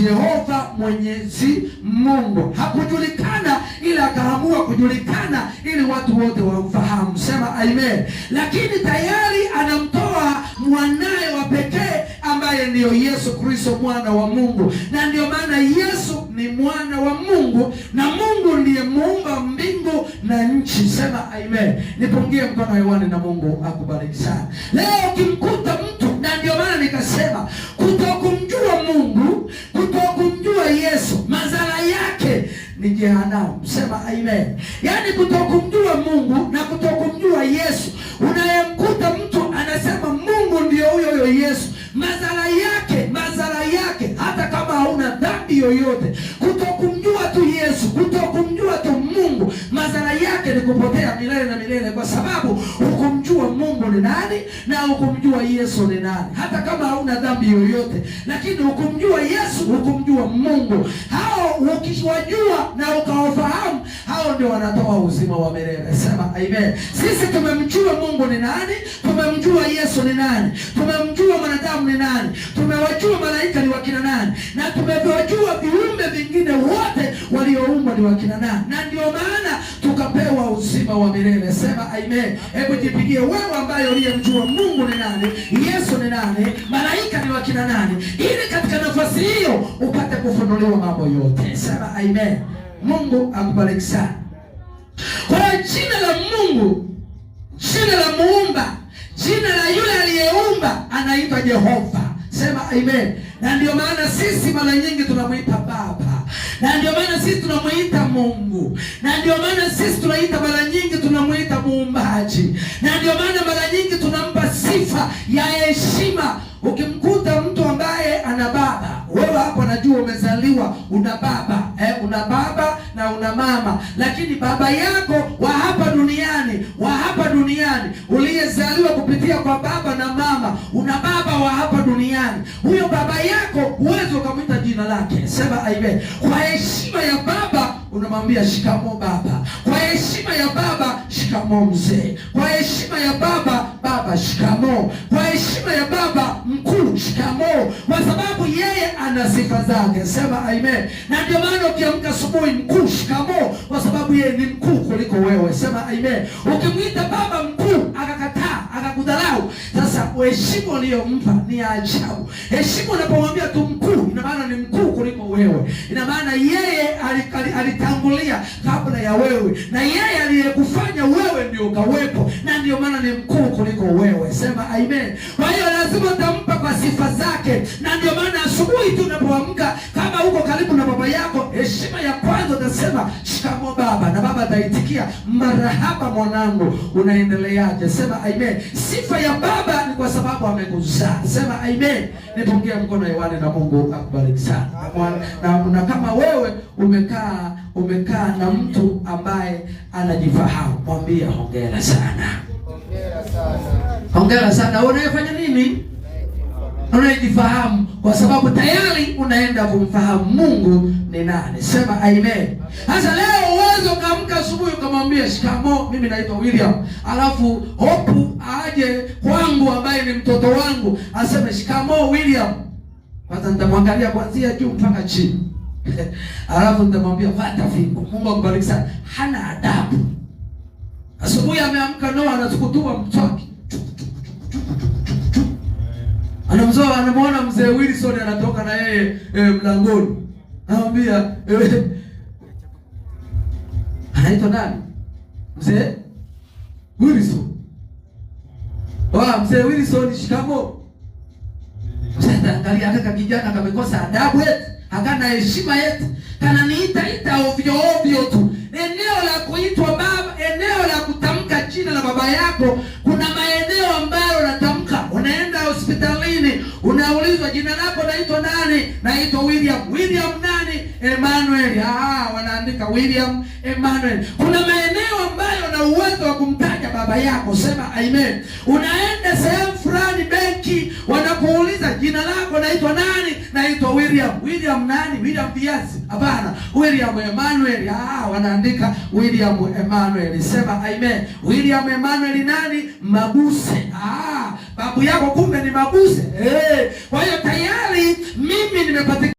Jehova Mwenyezi Mungu. Hakujulikana ila akaamua kujulikana ili watu wote wamfahamu. Sema amen. Lakini tayari anamtoa mwanaye wa pekee ambaye ndiyo Yesu Kristo, mwana wa Mungu. Na ndio maana Yesu ni mwana wa Mungu, na Mungu ndiye muumba mbingu na nchi. Sema amen. Nipungie mkono hewani na Mungu akubariki sana. Leo ukimkuta mtu, na ndio maana nikasema kutokumjua Mungu, kutokumjua Yesu, madhara yake ni jehanamu. Sema amen. Yaani kutokumjua Mungu na kutokumjua Yesu, unayemkuta mtu anasema Mungu ndio huyo Yesu, madhara yake hata kama hauna dhambi yoyote, kutokumjua tu Yesu, kutokumjua tu Mungu, madhara yake ni kupotea milele na milele, kwa sababu hukumjua Mungu ni nani na hukumjua Yesu ni nani. Hata kama hauna dhambi yoyote, lakini hukumjua Yesu, hukumjua Mungu. Hao ukiwajua na ukawafahamu, hao ndio wanatoa uzima wa milele. Sema amen. Sisi tumemjua Mungu ni nani, tumemjua Yesu ni nani, tumemjua mwanadamu ni nani, tumewajua malaika ni wakina nani, na tumewajua viumbe vingine wote walioumbwa ni wakina nani, na ndio maana tukapewa uzima wa milele. Sema amen. Hebu jipigie wewe ambaye uliyemjua Mungu ni nani, Yesu ni nani, malaika ni wakina nani, ili katika nafasi hiyo upate kufunuliwa mambo yote. Sema amen. Mungu akubariki sana. Kwa jina la Mungu, jina la muumba, jina la yule aliyeumba anaitwa Jehova. Sema amen. Na ndio maana sisi mara nyingi tunamuita Baba, na ndio maana sisi tunamuita Mungu, na ndio maana sisi tunaita mara nyingi tunamuita muumbaji, na ndio maana mara nyingi tunampa sifa ya heshima. Ukimkuta mtu ambaye ana baba, wewe hapo najua umezaliwa una baba, una baba na una mama, lakini baba yako wa hapa duniani uliyezaliwa kupitia kwa baba na mama, una baba wa hapa duniani. Huyo baba yako huwezi ukamwita jina lake. Sema amen. Kwa heshima ya baba unamwambia shikamoo baba. Kwa heshima ya baba shikamoo mzee. Kwa heshima ya baba, baba shikamoo. Kwa heshima ya baba, mkuu shikamoo, kwa sababu yeye ana sifa zake. Sema amen. Na ndio maana ukiamka asubuhi, mkuu shikamoo, kwa sababu yeye ni mkuu kuliko wewe. Sema amen. Ukimwita baba mkuu akakataa, akakudharau, sasa heshima uliyompa ni ajabu. Heshima unapomwambia tu mkuu, ina maana ni mkuu kuliko wewe, ina maana yeye alitangulia kabla ya wewe, na yeye aliyekufanya wewe ndio ukawepo, na ndio maana ni mkuu kuliko wewe. Sema amen. Kwa hiyo lazima utampa kwa sifa zake, na ndio maana asubuhi tu unapoamka, kama uko karibu na baba yako, heshima ya kwanza utasema shikamoo baba, na baba ataitikia marahaba mwanangu, unaendeleaje? Sema amen. Sifa ya baba ni kwa sababu amekuzaa. Sema amen. Nipungie mkono hewani na Mungu akubariki sana. Na kama wewe umekaa na mtu ambaye anajifahamu, mwambie hongera sana. Hongera sana. Unayefanya nini? Unajifahamu, kwa sababu tayari unaenda kumfahamu Mungu ni nani. Sema amen. Sasa leo uwezo ukaamka asubuhi ukamwambia shikamoo, mimi naitwa William, alafu hopu aje kwangu ambaye ni mtoto wangu aseme shikamoo William. Kwanza nitamwangalia kuanzia juu mpaka chini. Alafu nitamwambia pata fimbo. Mungu akubariki sana. Hana adabu. Asubuhi ameamka Noa anatukutua mtoki. Anamuona mzee Wilson anatoka na yeye mlangoni. Anamwambia anaitwa nani? Mzee Wilson. Mzee Wilson shikamoo. Sasa angalia kaka kijana kamekosa adabu eti, hakana heshima eti, kananiita ovyo tu. Eneo la kuitwa baba, eneo la kutamka jina la baba yako, kuna maeneo ambayo unatamka. Unaenda hospitalini, unaulizwa jina lako naitwa nani? Naitwa William. William nani? Emmanuel. Wanaandika William Emmanuel. Kuna maeneo ambayo una uwezo wa kumtaja baba yako. Sema amen. Unaenda sehemu fulani benki, wanakuuliza jina lako naitwa nani? Naitwa William. William nani? William Viazi. Hapana, William Emmanuel. Wanaandika William Emmanuel. Sema amen. William Emmanuel nani? Mabuse. Babu yako kumbe ni Mabuse. Kwa hiyo tayari mimi nimepata